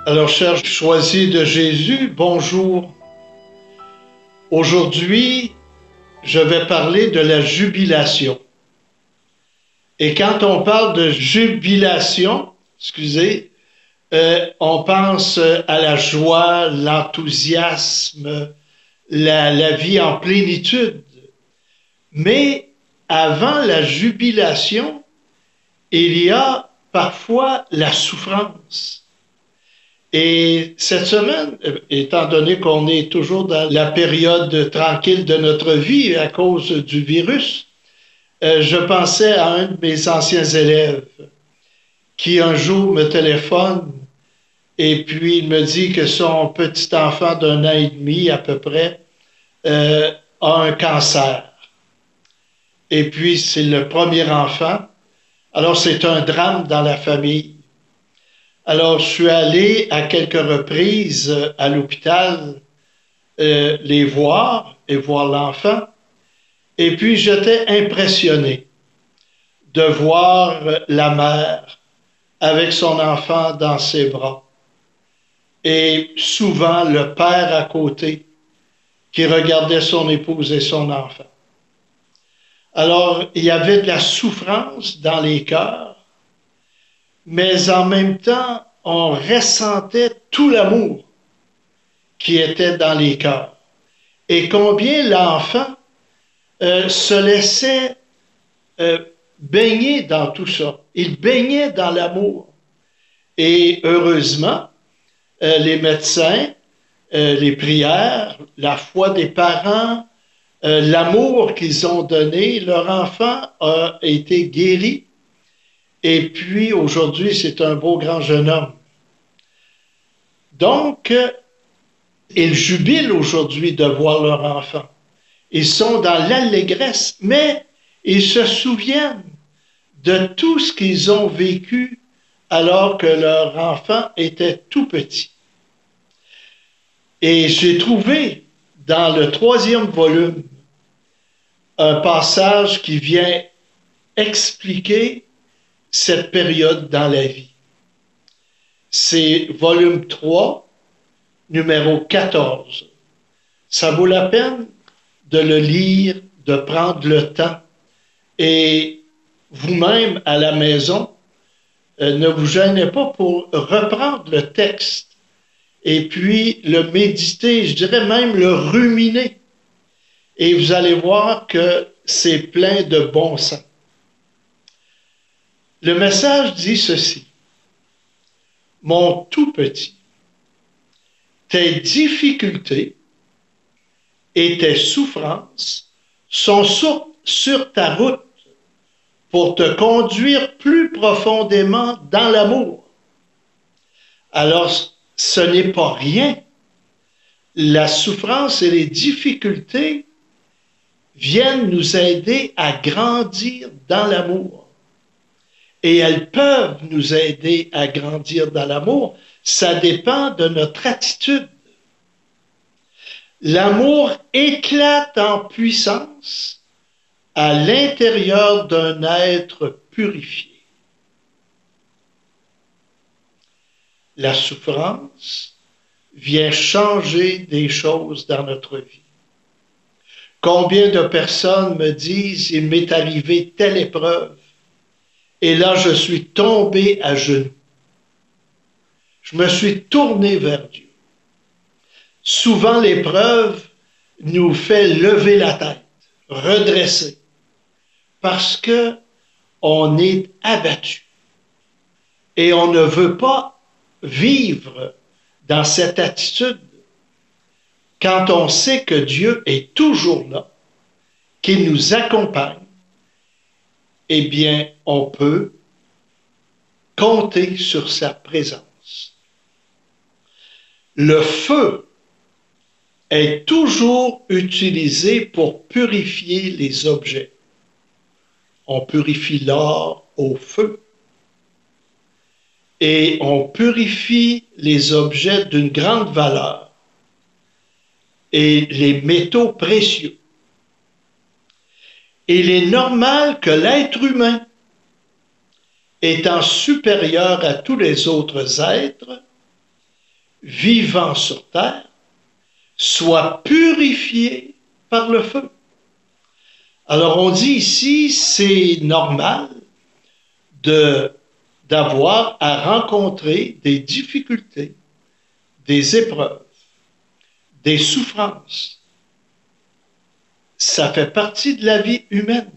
Alors, chers choisis de Jésus, bonjour. Aujourd'hui, je vais parler de la jubilation. Et quand on parle de jubilation, on pense à la joie, l'enthousiasme, la vie en plénitude. Mais avant la jubilation, il y a parfois la souffrance. Et cette semaine, étant donné qu'on est toujours dans la période tranquille de notre vie à cause du virus, je pensais à un de mes anciens élèves qui un jour me téléphone et puis il me dit que son petit enfant d'1 an et demi à peu près a un cancer. Et puis c'est le premier enfant. Alors c'est un drame dans la famille. Alors, je suis allé à quelques reprises à l'hôpital les voir et voir l'enfant. Et puis, j'étais impressionné de voir la mère avec son enfant dans ses bras. Et souvent, le père à côté qui regardait son épouse et son enfant. Alors, il y avait de la souffrance dans les cœurs. Mais en même temps, on ressentait tout l'amour qui était dans les cœurs. Et combien l'enfant se laissait baigner dans tout ça. Il baignait dans l'amour. Et heureusement, les médecins, les prières, la foi des parents, l'amour qu'ils ont donné, leur enfant a été guéri. Et puis, aujourd'hui, c'est un beau grand jeune homme. Donc, ils jubilent aujourd'hui de voir leur enfant. Ils sont dans l'allégresse, mais ils se souviennent de tout ce qu'ils ont vécu alors que leur enfant était tout petit. Et j'ai trouvé dans le 3e volume un passage qui vient expliquer cette période dans la vie. C'est volume 3, numéro 14. Ça vaut la peine de le lire, de prendre le temps. Et vous-même, à la maison, ne vous gênez pas pour reprendre le texte et puis le méditer, je dirais même le ruminer. Et vous allez voir que c'est plein de bon sens. Le message dit ceci. Mon tout petit, tes difficultés et tes souffrances sont sur ta route pour te conduire plus profondément dans l'amour. Alors, ce n'est pas rien. La souffrance et les difficultés viennent nous aider à grandir dans l'amour. Et elles peuvent nous aider à grandir dans l'amour. Ça dépend de notre attitude. L'amour éclate en puissance à l'intérieur d'un être purifié. La souffrance vient changer des choses dans notre vie. Combien de personnes me disent « Il m'est arrivé telle épreuve ». Et là, je suis tombé à genoux. Je me suis tourné vers Dieu. Souvent, l'épreuve nous fait lever la tête, redresser, parce que on est abattu. Et on ne veut pas vivre dans cette attitude quand on sait que Dieu est toujours là, qu'il nous accompagne. Eh bien, on peut compter sur sa présence. Le feu est toujours utilisé pour purifier les objets. On purifie l'or au feu. Et on purifie les objets d'une grande valeur et les métaux précieux. Il est normal que l'être humain, étant supérieur à tous les autres êtres, vivant sur terre soit purifié par le feu. Alors on dit ici, c'est normal d'avoir à rencontrer des difficultés, des épreuves, des souffrances. Ça fait partie de la vie humaine.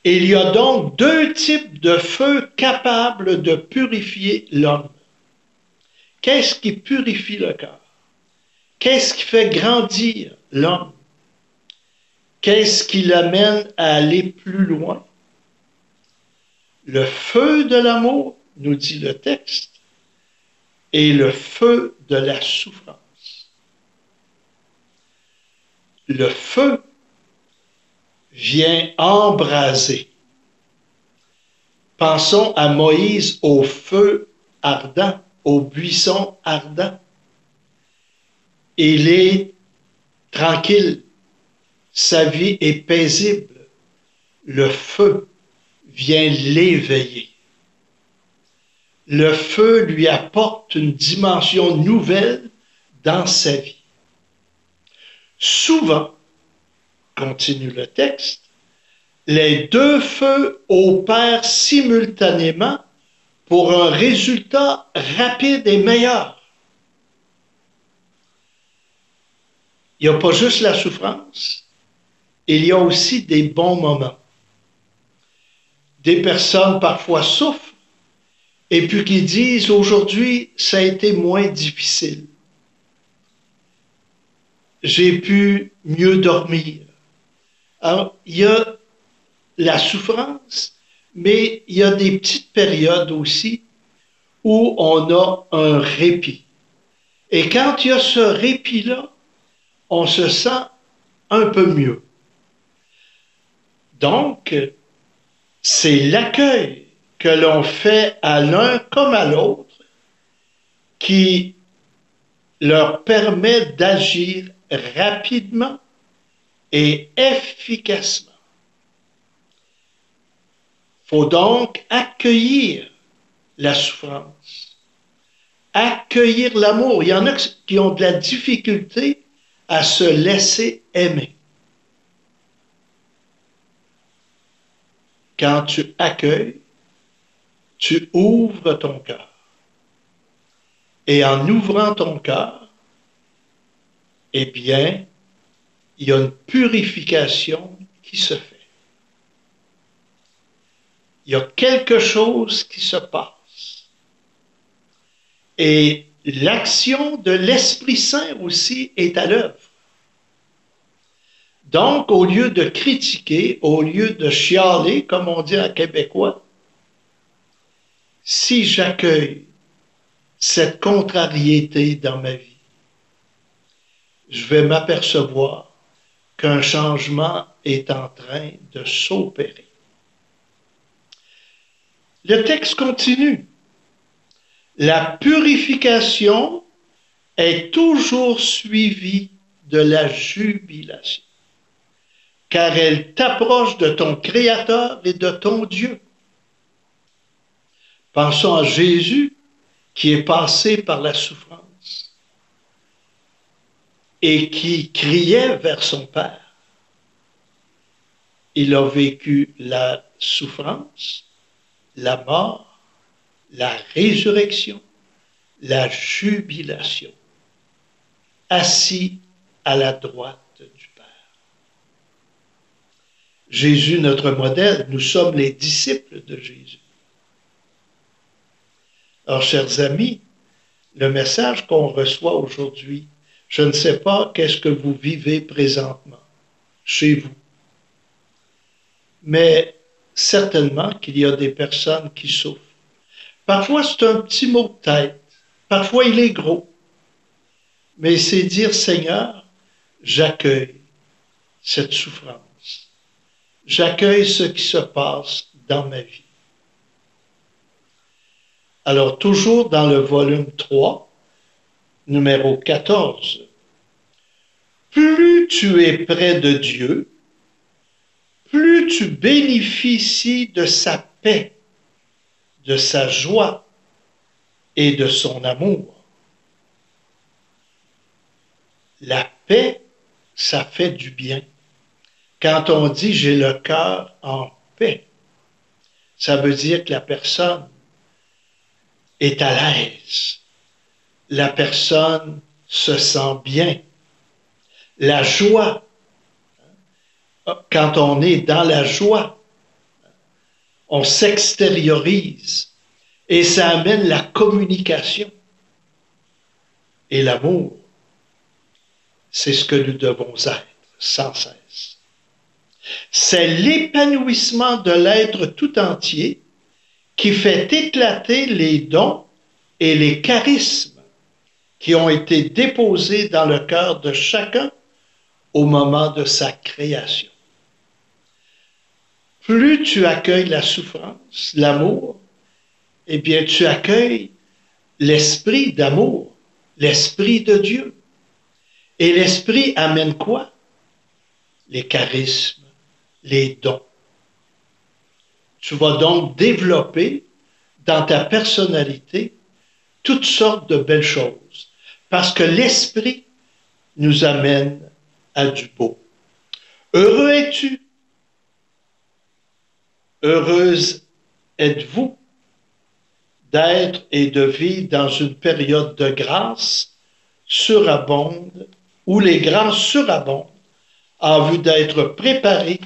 Et il y a donc deux types de feux capables de purifier l'homme. Qu'est-ce qui purifie le cœur? Qu'est-ce qui fait grandir l'homme? Qu'est-ce qui l'amène à aller plus loin? Le feu de l'amour, nous dit le texte, et le feu de la souffrance. Le feu vient embraser. Pensons à Moïse au feu ardent, au buisson ardent. Il est tranquille, sa vie est paisible. Le feu vient l'éveiller. Le feu lui apporte une dimension nouvelle dans sa vie. Souvent, continue le texte, les deux feux opèrent simultanément pour un résultat rapide et meilleur. Il n'y a pas juste la souffrance, il y a aussi des bons moments. Des personnes parfois souffrent et puis qui disent aujourd'hui, ça a été moins difficile. J'ai pu mieux dormir. Alors, il y a la souffrance, mais il y a des petites périodes aussi où on a un répit. Et quand il y a ce répit-là, on se sent un peu mieux. Donc, c'est l'accueil que l'on fait à l'un comme à l'autre qui leur permet d'agir rapidement et efficacement. Il faut donc accueillir la souffrance, accueillir l'amour. Il y en a qui ont de la difficulté à se laisser aimer. Quand tu accueilles, tu ouvres ton cœur. Et en ouvrant ton cœur, eh bien, il y a une purification qui se fait. Il y a quelque chose qui se passe. Et l'action de l'Esprit Saint aussi est à l'œuvre. Donc, au lieu de critiquer, au lieu de chialer, comme on dit en québécois, si j'accueille cette contrariété dans ma vie, je vais m'apercevoir qu'un changement est en train de s'opérer. Le texte continue. La purification est toujours suivie de la jubilation, car elle t'approche de ton Créateur et de ton Dieu. Pensons à Jésus qui est passé par la souffrance et qui criait vers son Père. Il a vécu la souffrance, la mort, la résurrection, la jubilation, assis à la droite du Père. Jésus, notre modèle, nous sommes les disciples de Jésus. Alors, chers amis, le message qu'on reçoit aujourd'hui, je ne sais pas qu'est-ce que vous vivez présentement chez vous, mais certainement qu'il y a des personnes qui souffrent. Parfois, c'est un petit mot de tête, parfois il est gros, mais c'est dire, Seigneur, j'accueille cette souffrance, j'accueille ce qui se passe dans ma vie. Alors, toujours dans le volume 3, numéro 14, plus tu es près de Dieu, plus tu bénéficies de sa paix, de sa joie et de son amour. La paix, ça fait du bien. Quand on dit j'ai le cœur en paix, ça veut dire que la personne est à l'aise. La personne se sent bien. La joie, quand on est dans la joie, on s'extériorise et ça amène la communication. Et l'amour, c'est ce que nous devons être sans cesse. C'est l'épanouissement de l'être tout entier qui fait éclater les dons et les charismes qui ont été déposés dans le cœur de chacun au moment de sa création. Plus tu accueilles la souffrance, l'amour, eh bien tu accueilles l'esprit d'amour, l'esprit de Dieu. Et l'esprit amène quoi? Les charismes, les dons. Tu vas donc développer dans ta personnalité toutes sortes de belles choses, parce que l'esprit nous amène à du beau. Heureux es-tu? Heureuse êtes-vous d'être et de vivre dans une période de grâce surabonde, où les grâces surabondent en vue d'être préparés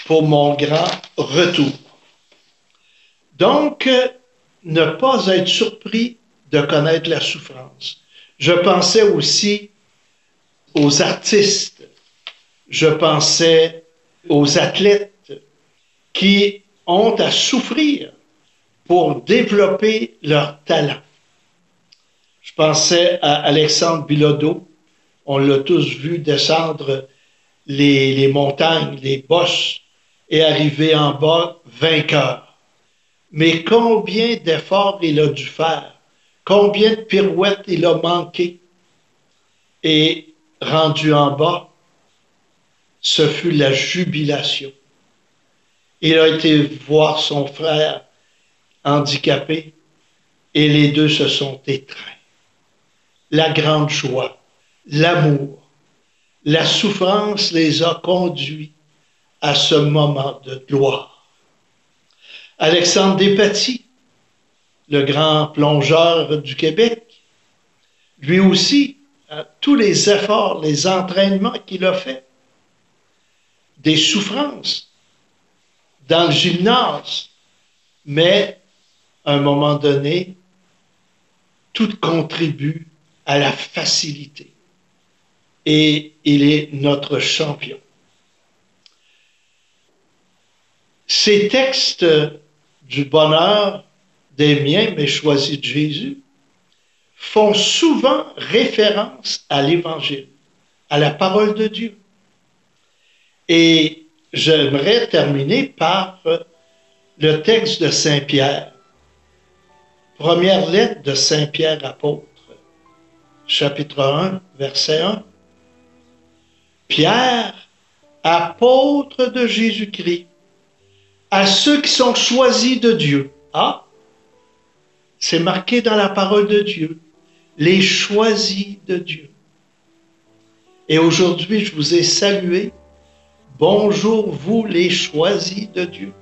pour mon grand retour. Donc, ne pas être surpris de connaître la souffrance. Je pensais aussi aux artistes, je pensais aux athlètes qui ont à souffrir pour développer leur talent. Je pensais à Alexandre Bilodeau, on l'a tous vu descendre les montagnes, les bosses, et arriver en bas vainqueur. Mais combien d'efforts il a dû faire, combien de pirouettes il a manqué, et rendu en bas, ce fut la jubilation. Il a été voir son frère handicapé et les deux se sont étreints. La grande joie, l'amour, la souffrance les a conduits à ce moment de gloire. Alexandre Despatie, le grand plongeur du Québec, lui aussi, tous les efforts, les entraînements qu'il a faits, des souffrances dans le gymnase, mais à un moment donné, tout contribue à la facilité. Et il est notre champion. Ces textes du bonheur des miens, mais choisis de Jésus, font souvent référence à l'Évangile, à la parole de Dieu. Et j'aimerais terminer par le texte de Saint Pierre. Première lettre de Saint Pierre apôtre, chapitre 1, verset 1. Pierre, apôtre de Jésus-Christ, à ceux qui sont choisis de Dieu. Ah, c'est marqué dans la parole de Dieu, les choisis de Dieu. Et aujourd'hui, je vous ai salué. Bonjour, vous les choisis de Dieu.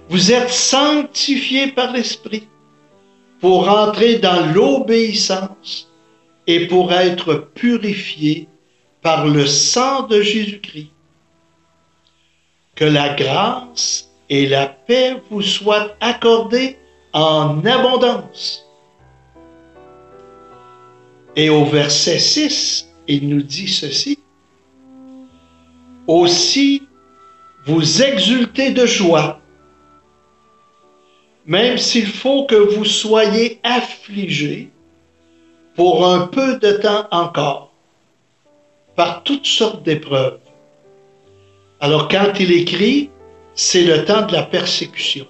Vous êtes sanctifiés par l'Esprit pour entrer dans l'obéissance et pour être purifiés par le sang de Jésus-Christ. Que la grâce et la paix vous soient accordées en abondance. Et au verset 6, il nous dit ceci. Aussi, vous exultez de joie, même s'il faut que vous soyez affligés pour un peu de temps encore, par toutes sortes d'épreuves. Alors quand il écrit, c'est le temps de la persécution,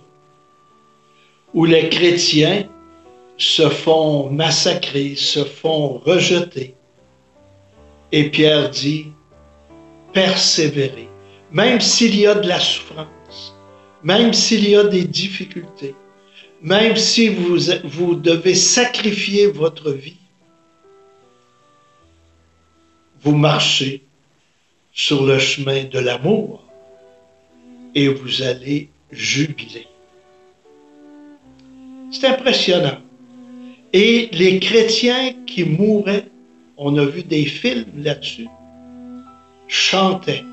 où les chrétiens se font massacrer, se font rejeter. Et Pierre dit, persévérez, même s'il y a de la souffrance, même s'il y a des difficultés, même si vous devez sacrifier votre vie. vous marchez sur le chemin de l'amour et vous allez jubiler. C'est impressionnant. Et les chrétiens qui mouraient, on a vu des films là-dessus, chantaient,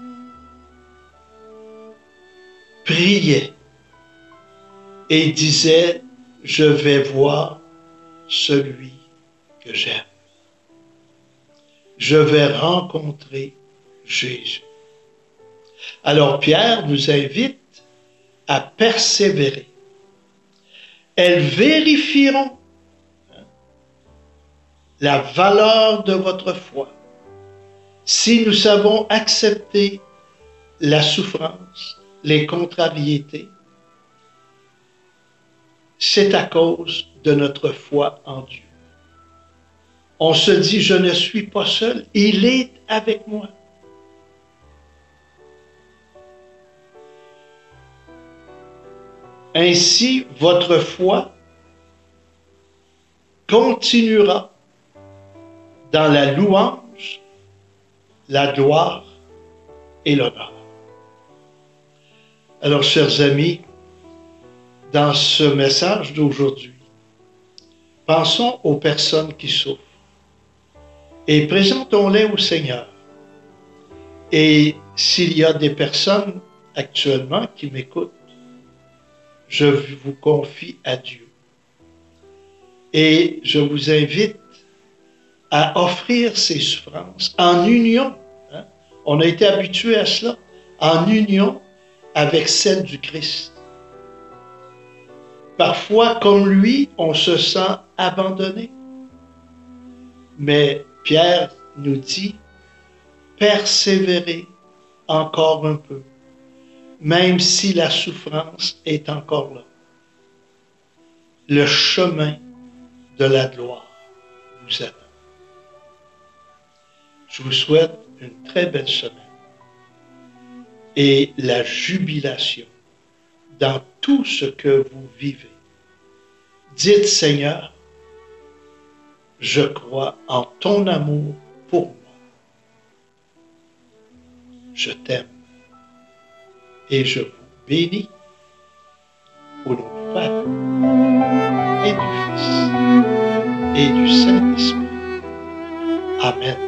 priaient et disaient, je vais voir celui que j'aime. Je vais rencontrer Jésus. Alors Pierre nous invite à persévérer. Elles vérifieront la valeur de votre foi. Si nous savons accepter la souffrance, les contrariétés, c'est à cause de notre foi en Dieu. On se dit, je ne suis pas seul, il est avec moi. Ainsi, votre foi continuera dans la louange, la gloire et l'honneur. Alors, chers amis, dans ce message d'aujourd'hui, pensons aux personnes qui souffrent et présentons-les au Seigneur. Et s'il y a des personnes actuellement qui m'écoutent, je vous confie à Dieu. Et je vous invite à offrir ces souffrances en union. On a été habitué à cela, en union avec celle du Christ. Parfois, comme lui, on se sent abandonné. Mais Pierre nous dit, persévérez encore un peu, même si la souffrance est encore là. Le chemin de la gloire vous attend. Je vous souhaite une très belle semaine et la jubilation dans tout ce que vous vivez. Dites, Seigneur, je crois en ton amour pour moi. Je t'aime et je vous bénis au nom du Père et du Fils et du Saint-Esprit. Amen.